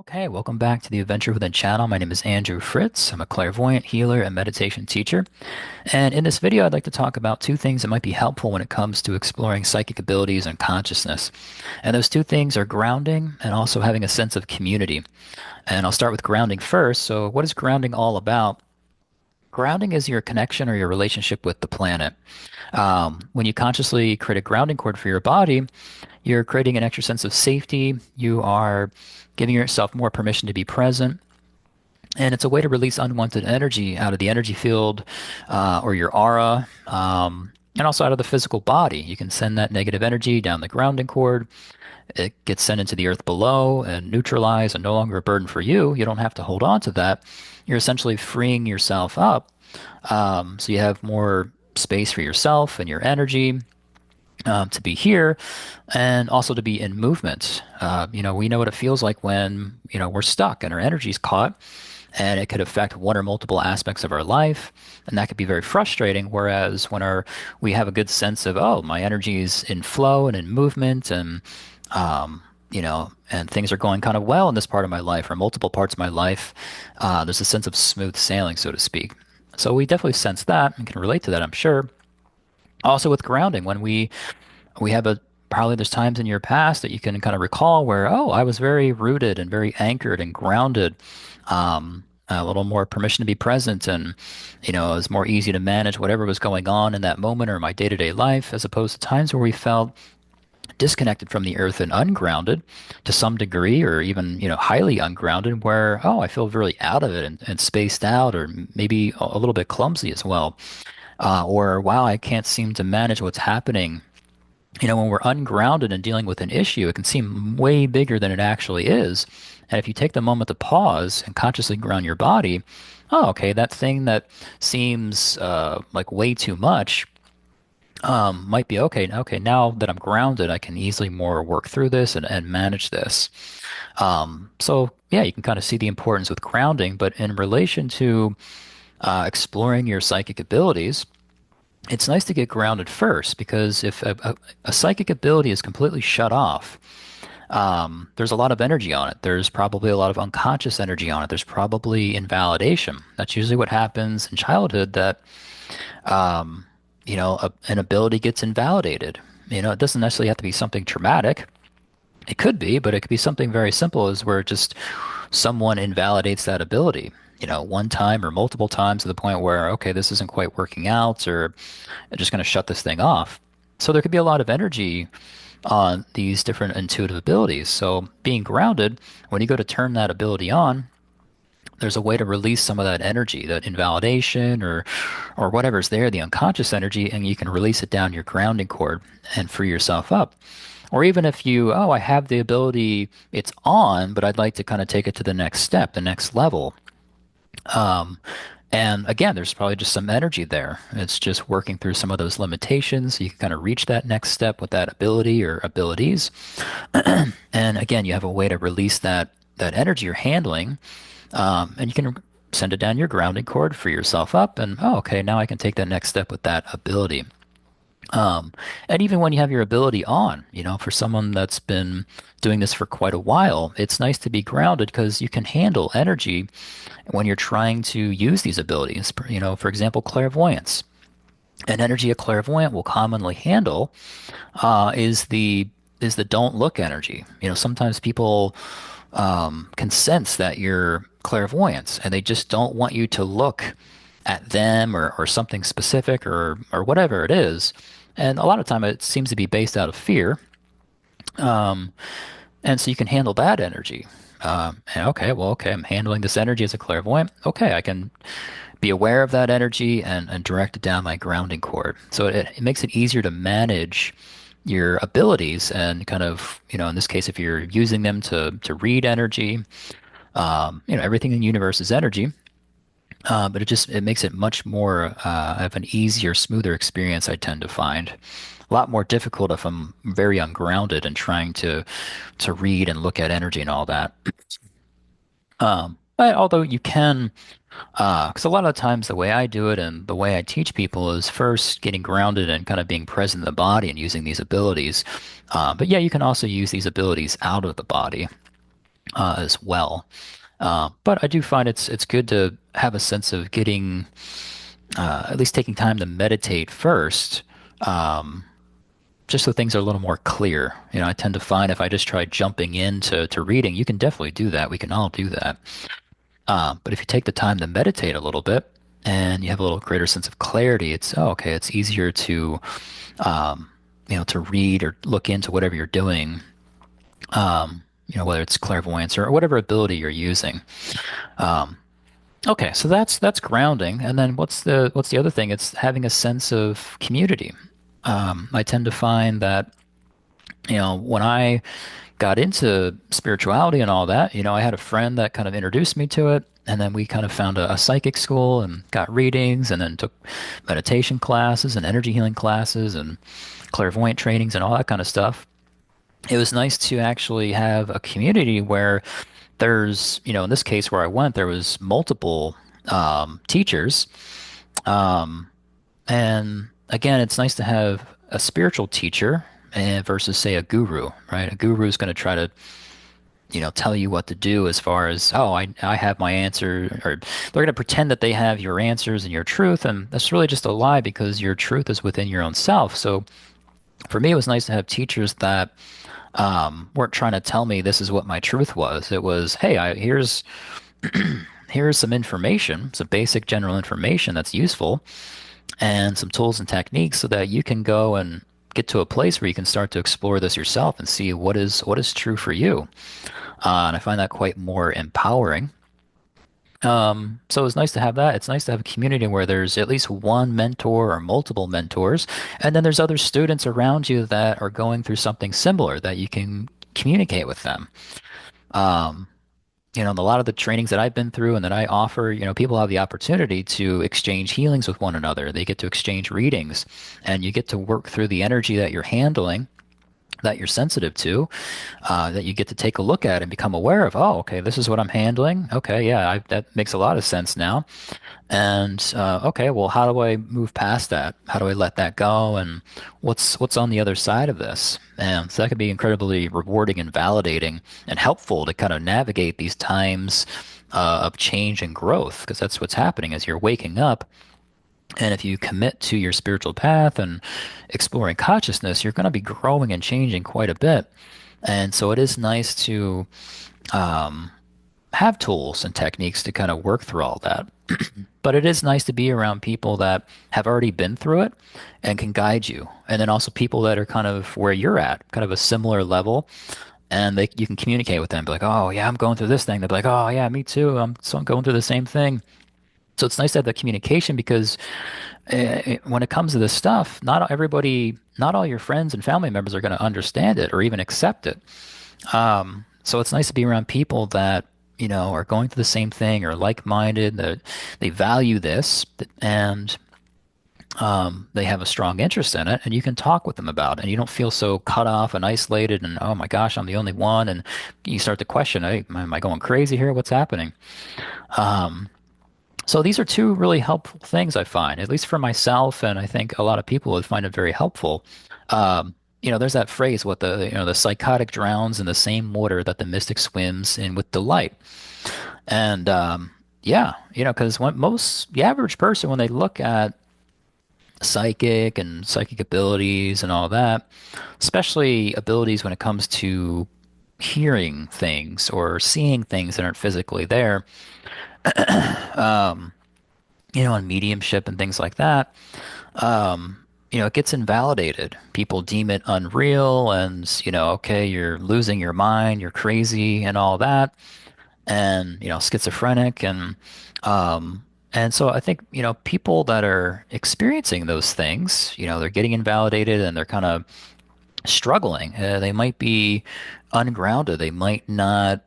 Okay, welcome back to the Adventure Within channel. My name is Andrew Fritz. I'm a clairvoyant, healer, and meditation teacher. And in this video, I'd like to talk about two things that might be helpful when it comes to exploring psychic abilities and consciousness. And those two things are grounding and also having a sense of community. And I'll start with grounding first. So, what is grounding all about? Grounding is your connection or your relationship with the planet. When you consciously create a grounding cord for your body, you're creating an extra sense of safety. You are giving yourself more permission to be present. And it's a way to release unwanted energy out of the energy field or your aura, and also out of the physical body. You can send that negative energy down the grounding cord. It gets sent into the earth below and neutralized and no longer a burden for you. You don't have to hold on to that. You're essentially freeing yourself up. So you have more space for yourself and your energy to be here and also to be in movement. We know what it feels like when, we're stuck and our energy's caught and it could affect one or multiple aspects of our life. And that could be very frustrating. Whereas when we have a good sense of, oh, my energy is in flow and in movement and things are going kind of well in this part of my life or multiple parts of my life, there's a sense of smooth sailing, so to speak. So we definitely sense that and can relate to that, I'm sure. Also with grounding, when we have probably there's times in your past that you can kind of recall where, oh, I was very rooted and very anchored and grounded, a little more permission to be present, and it was more easy to manage whatever was going on in that moment or my day-to-day life, as opposed to times where we felt disconnected from the earth and ungrounded to some degree, or even highly ungrounded, where, oh, I feel really out of it and spaced out, or maybe a little bit clumsy as well, or wow, I can't seem to manage what's happening. When we're ungrounded and dealing with an issue, it can seem way bigger than it actually is. And if you take the moment to pause and consciously ground your body, oh, okay, that thing that seems like way too much might be okay. Okay, now that I'm grounded, I can easily more work through this and manage this. So yeah, you can kind of see the importance with grounding, but in relation to exploring your psychic abilities, it's nice to get grounded first, because if a psychic ability is completely shut off, there's a lot of energy on it. There's probably a lot of unconscious energy on it. There's probably invalidation. That's usually what happens in childhood, that, an ability gets invalidated. It doesn't necessarily have to be something traumatic. It could be, but it could be something very simple, as where just someone invalidates that ability, one time or multiple times, to the point where, okay, this isn't quite working out, or I'm just going to shut this thing off. So there could be a lot of energy on these different intuitive abilities. So being grounded, when you go to turn that ability on, there's a way to release some of that energy, that invalidation or whatever's there, the unconscious energy, and you can release it down your grounding cord and free yourself up. Or even if oh, I have the ability, it's on, but I'd like to kind of take it to the next step, the next level. Um, and again, there's probably just some energy there. It's just working through some of those limitations, so you can kind of reach that next step with that ability or abilities. And again, you have a way to release that energy you're handling, and you can send it down your grounding cord, free yourself up, and oh, okay, now I can take that next step with that ability. Um, and even when you have your ability on, for someone that's been doing this for quite a while, it's nice to be grounded, because you can handle energy when you're trying to use these abilities. For example, clairvoyance. An energy a clairvoyant will commonly handle is the don't look energy. Sometimes people can sense that you're clairvoyant, and they just don't want you to look at them or something specific, or whatever it is. And a lot of time it seems to be based out of fear. Um, and so you can handle that energy. And okay, well, okay, I'm handling this energy as a clairvoyant. Okay, I can be aware of that energy and direct it down my grounding cord. So it makes it easier to manage your abilities, and kind of, in this case, if you're using them to read energy, everything in the universe is energy. But it makes it much more of an easier, smoother experience, I tend to find. A lot more difficult if I'm very ungrounded and trying to read and look at energy and all that. But although you can, because a lot of times the way I do it and the way I teach people is first getting grounded and kind of being present in the body and using these abilities. But yeah, you can also use these abilities out of the body. as well. But I do find it's good to have a sense of getting at least taking time to meditate first, um, just so things are a little more clear. I tend to find if I just try jumping into reading, you can definitely do that. We can all do that. But if you take the time to meditate a little bit and you have a little greater sense of clarity, okay, it's easier um, to read or look into whatever you're doing. Whether it's clairvoyance or whatever ability you're using. Um, okay, so that's grounding. And then what's the other thing? It's having a sense of community. I tend to find that, when I got into spirituality and all that, I had a friend that kind of introduced me to it. And then we kind of found a psychic school and got readings and then took meditation classes and energy healing classes and clairvoyant trainings and all that kind of stuff. It was nice to actually have a community where in this case where I went, there was multiple teachers. Um, and again, it's nice to have a spiritual teacher versus, say, a guru, right? A guru is going to try to, tell you what to do as far as, oh, I have my answer, or they're going to pretend that they have your answers and your truth. And that's really just a lie because your truth is within your own self. So for me, it was nice to have teachers that weren't trying to tell me this is what my truth was. It was, hey, here's some information, some basic general information that's useful, and some tools and techniques so that you can go and get to a place where you can start to explore this yourself and see what is true for you. And I find that quite more empowering. So it's nice to have that. It's nice to have a community where there's at least one mentor or multiple mentors, and then there's other students around you that are going through something similar that you can communicate with them. Um, in a lot of the trainings that I've been through and that I offer, people have the opportunity to exchange healings with one another. They get to exchange readings, and you get to work through the energy that you're handling, that you're sensitive to, that you get to take a look at and become aware of. Oh, okay, this is what I'm handling. Okay, yeah, that makes a lot of sense now. And okay, well, how do I move past that? How do I let that go? And what's on the other side of this? And so that can be incredibly rewarding and validating and helpful to kind of navigate these times of change and growth, because that's what's happening as you're waking up. And if you commit to your spiritual path and exploring consciousness, you're going to be growing and changing quite a bit. And so it is nice to um, have tools and techniques to kind of work through all that. But it is nice to be around people that have already been through it and can guide you. And then also people that are kind of where you're at, kind of a similar level. And you can communicate with them, be like, oh, yeah, I'm going through this thing. They'll be like, oh, yeah, me too. I'm going through the same thing. So it's nice to have that communication because when it comes to this stuff, not all your friends and family members are going to understand it or even accept it. So it's nice to be around people that, are going through the same thing or like-minded, that they value this and they have a strong interest in it, and you can talk with them about it, and you don't feel so cut off and isolated and, oh my gosh, I'm the only one. And you start to question, hey, am I going crazy here? What's happening? So these are two really helpful things I find, at least for myself, and I think a lot of people would find it very helpful. There's that phrase, what the psychotic drowns in the same water that the mystic swims in with delight. And yeah, because the average person, when they look at psychic and psychic abilities and all that, especially abilities when it comes to hearing things or seeing things that aren't physically there, on mediumship and things like that, it gets invalidated. People deem it unreal and, okay, you're losing your mind, you're crazy and all that, and, schizophrenic. And so I think, people that are experiencing those things, they're getting invalidated and they're kind of struggling. They might be ungrounded. They might not,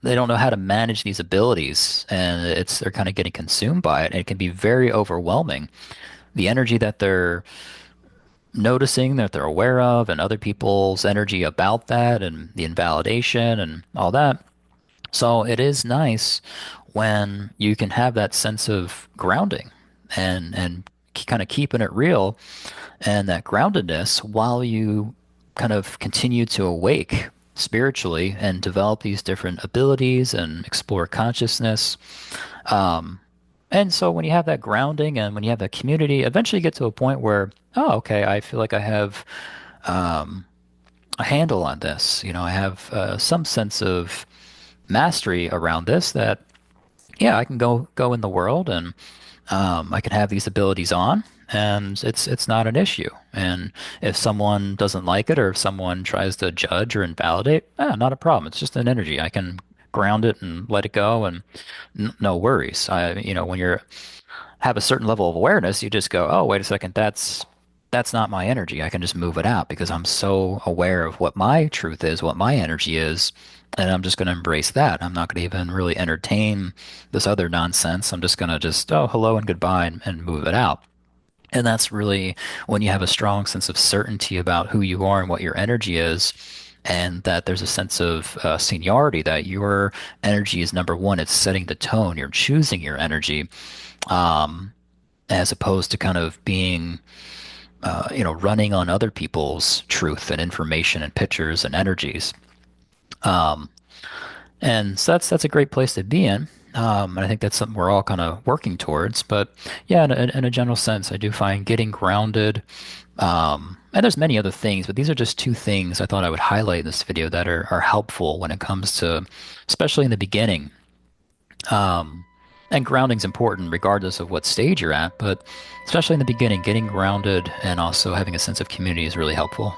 they don't know how to manage these abilities, and they're kind of getting consumed by it, and it can be very overwhelming. The energy that they're noticing, that they're aware of, and other people's energy about that, and the invalidation and all that. So it is nice when you can have that sense of grounding and kind of keeping it real and that groundedness while you kind of continue to awake. spiritually and develop these different abilities and explore consciousness. Um, and so when you have that grounding and when you have that community, eventually you get to a point where, oh, okay, I feel like I have um, a handle on this. You know, I have some sense of mastery around this that, yeah, I can go in the world and I can have these abilities on, and it's not an issue. And if someone doesn't like it or if someone tries to judge or invalidate, not a problem. It's just an energy. I can ground it and let it go, and no worries. When you're have a certain level of awareness, you just go, oh, wait a second, that's not my energy. I can just move it out because I'm so aware of what my truth is, what my energy is, and I'm just going to embrace that. I'm not going to even really entertain this other nonsense. I'm just going to just, oh, hello and goodbye and move it out. And that's really when you have a strong sense of certainty about who you are and what your energy is, and that there's a sense of seniority that your energy is number one. It's setting the tone. You're choosing your energy, um, as opposed to kind of being running on other people's truth and information and pictures and energies. Um, and so that's a great place to be in. And I think that's something we're all kind of working towards. But yeah, in a general sense, I do find getting grounded. And there's many other things, but these are just two things I thought I would highlight in this video that are helpful when it comes to, especially in the beginning. Um, and grounding's important regardless of what stage you're at, but especially in the beginning, getting grounded and also having a sense of community is really helpful.